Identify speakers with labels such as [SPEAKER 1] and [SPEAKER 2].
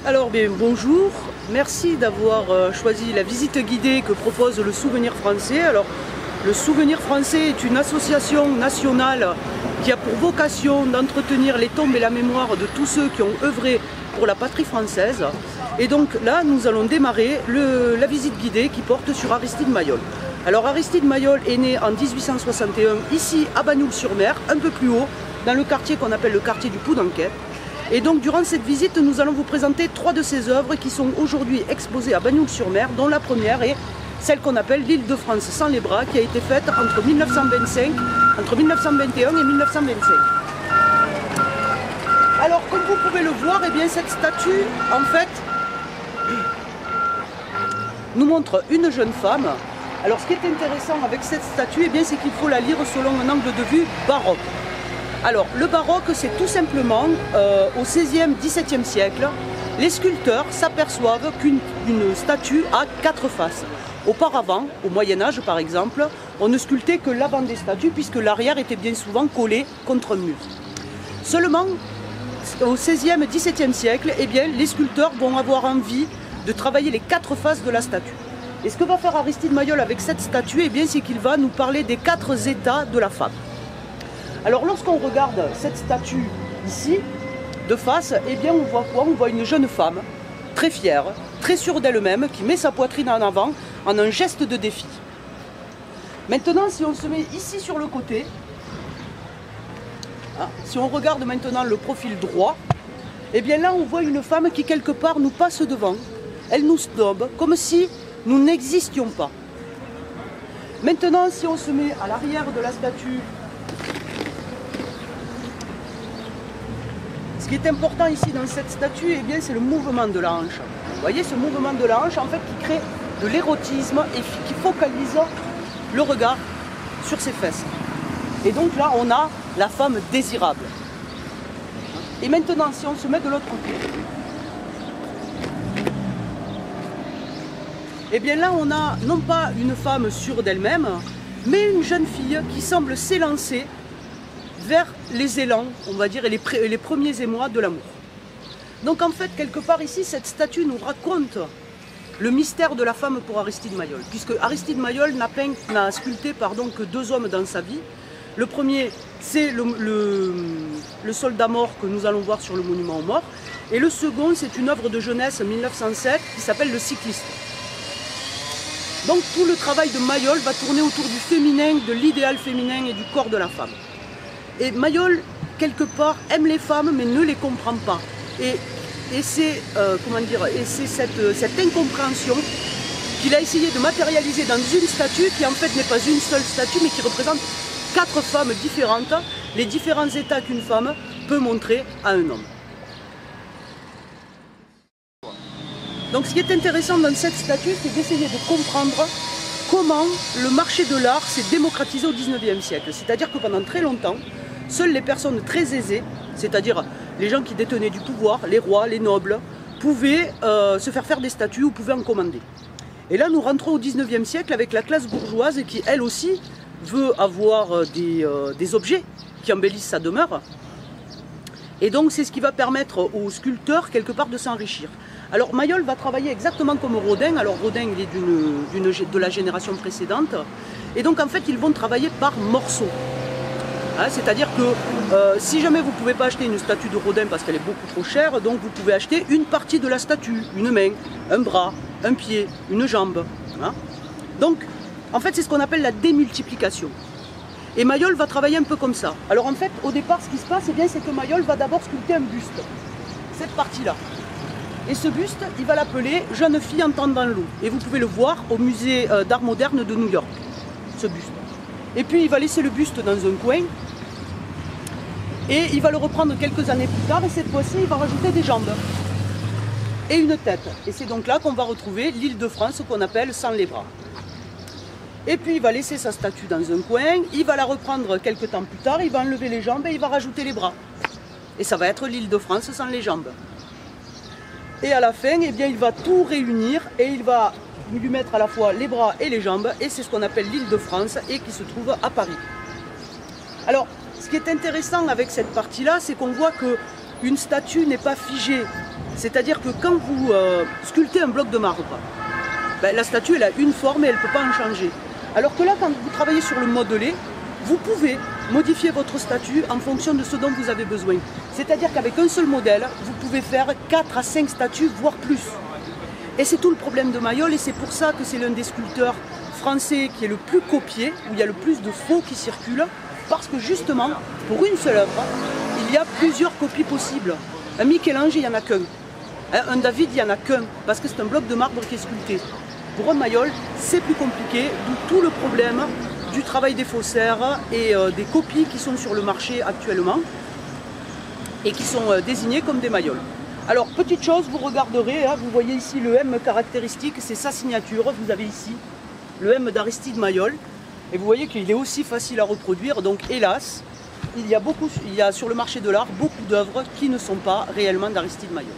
[SPEAKER 1] Alors bien, bonjour, merci d'avoir choisi la visite guidée que propose le Souvenir Français. Alors, le Souvenir Français est une association nationale qui a pour vocation d'entretenir les tombes et la mémoire de tous ceux qui ont œuvré pour la patrie française. Et donc là, nous allons démarrer la visite guidée qui porte sur Aristide Maillol. Alors Aristide Maillol est né en 1861 ici à Bagnoul-sur-Mer, un peu plus haut, dans le quartier qu'on appelle le quartier du Poudanquet. Et donc durant cette visite, nous allons vous présenter 3 de ses œuvres qui sont aujourd'hui exposées à Bagnoul-sur-Mer, dont la première est celle qu'on appelle l'Île de France sans les bras, qui a été faite entre 1921 et 1925. Alors comme vous pouvez le voir, eh bien, cette statue, en fait, nous montre une jeune femme. Alors ce qui est intéressant avec cette statue, eh bien, c'est qu'il faut la lire selon un angle de vue baroque. Alors, le baroque, c'est tout simplement, au XVIe, XVIIe siècle, les sculpteurs s'aperçoivent qu'une statue a 4 faces. Auparavant, au Moyen-Âge par exemple, on ne sculptait que l'avant des statues puisque l'arrière était bien souvent collé contre un mur. Seulement, au XVIe, XVIIe siècle, eh bien, les sculpteurs vont avoir envie de travailler les 4 faces de la statue. Et ce que va faire Aristide Maillol avec cette statue, eh bien, c'est qu'il va nous parler des 4 états de la femme. Alors lorsqu'on regarde cette statue ici, de face, eh bien on voit quoi? On voit une jeune femme, très fière, très sûre d'elle-même, qui met sa poitrine en avant en un geste de défi. Maintenant, si on se met ici sur le côté, si on regarde maintenant le profil droit, eh bien là on voit une femme qui quelque part nous passe devant. Elle nous snobe, comme si nous n'existions pas. Maintenant, si on se met à l'arrière de la statue, ce qui est important ici dans cette statue, eh bien, c'est le mouvement de la hanche. Vous voyez ce mouvement de la hanche en fait qui crée de l'érotisme et qui focalise le regard sur ses fesses. Et donc là, on a la femme désirable. Et maintenant, si on se met de l'autre côté, eh bien là, on a non pas une femme sûre d'elle-même, mais une jeune fille qui semble s'élancer vers les élans, on va dire, et les premiers émois de l'amour. Donc en fait, quelque part ici, cette statue nous raconte le mystère de la femme pour Aristide Maillol, puisque Aristide Maillol n'a sculpté que 2 hommes dans sa vie. Le premier, c'est le soldat mort que nous allons voir sur le monument aux morts, et le second, c'est une œuvre de jeunesse 1907 qui s'appelle Le Cycliste. Donc tout le travail de Maillol va tourner autour du féminin, de l'idéal féminin et du corps de la femme. Et Maillol, quelque part, aime les femmes, mais ne les comprend pas. Et c'est cette incompréhension qu'il a essayé de matérialiser dans une statue qui, en fait, n'est pas une seule statue, mais qui représente 4 femmes différentes, les différents états qu'une femme peut montrer à un homme. Donc ce qui est intéressant dans cette statue, c'est d'essayer de comprendre comment le marché de l'art s'est démocratisé au XIXe siècle. C'est-à-dire que pendant très longtemps, seules les personnes très aisées, c'est-à-dire les gens qui détenaient du pouvoir, les rois, les nobles, pouvaient se faire des statues ou pouvaient en commander. Et là, nous rentrons au XIXe siècle avec la classe bourgeoise qui, elle aussi, veut avoir des objets qui embellissent sa demeure. Et donc, c'est ce qui va permettre aux sculpteurs, quelque part, de s'enrichir. Alors, Maillol va travailler exactement comme Rodin. Alors, Rodin, il est de la génération précédente. Et donc, en fait, ils vont travailler par morceaux. C'est-à-dire que si jamais vous ne pouvez pas acheter une statue de Rodin parce qu'elle est beaucoup trop chère, donc vous pouvez acheter une partie de la statue, une main, un bras, un pied, une jambe. Donc, en fait, c'est ce qu'on appelle la démultiplication. Et Maillol va travailler un peu comme ça. Alors en fait, au départ, ce qui se passe, c'est que Maillol va d'abord sculpter un buste, cette partie-là. Et ce buste, il va l'appeler « Jeune fille entendant l'eau ». Et vous pouvez le voir au musée d'art moderne de New York, ce buste. Et puis il va laisser le buste dans un coin, et il va le reprendre quelques années plus tard, et cette fois-ci, il va rajouter des jambes et une tête. Et c'est donc là qu'on va retrouver l'île de France qu'on appelle sans les bras. Et puis il va laisser sa statue dans un coin, il va la reprendre quelques temps plus tard, il va enlever les jambes et il va rajouter les bras. Et ça va être l'île de France sans les jambes. Et à la fin, eh bien, il va tout réunir et il va lui mettre à la fois les bras et les jambes, et c'est ce qu'on appelle l'île de France et qui se trouve à Paris. Alors, ce qui est intéressant avec cette partie-là, c'est qu'on voit qu'une statue n'est pas figée C'est-à-dire que quand vous sculptez un bloc de marbre, ben, la statue elle a une forme et elle ne peut pas en changer. Alors que là, quand vous travaillez sur le modelé, vous pouvez modifier votre statue en fonction de ce dont vous avez besoin. C'est-à-dire qu'avec un seul modèle, vous pouvez faire 4 à 5 statues, voire plus. Et c'est tout le problème de Mayol, et c'est pour ça que c'est l'un des sculpteurs français qui est le plus copié, où il y a le plus de faux qui circulent, parce que justement, pour une seule œuvre, il y a plusieurs copies possibles. Un Michel-Ange, il n'y en a qu'un. Un David, il n'y en a qu'un, parce que c'est un bloc de marbre qui est sculpté. Pour un Mayol, c'est plus compliqué, d'où tout le problème du travail des faussaires et des copies qui sont sur le marché actuellement et qui sont désignées comme des Mayols. Alors, petite chose, vous regarderez, hein, vous voyez ici le M caractéristique, c'est sa signature, vous avez ici le M d'Aristide Mayol, et vous voyez qu'il est aussi facile à reproduire, donc hélas, il y a sur le marché de l'art beaucoup d'œuvres qui ne sont pas réellement d'Aristide Mayol.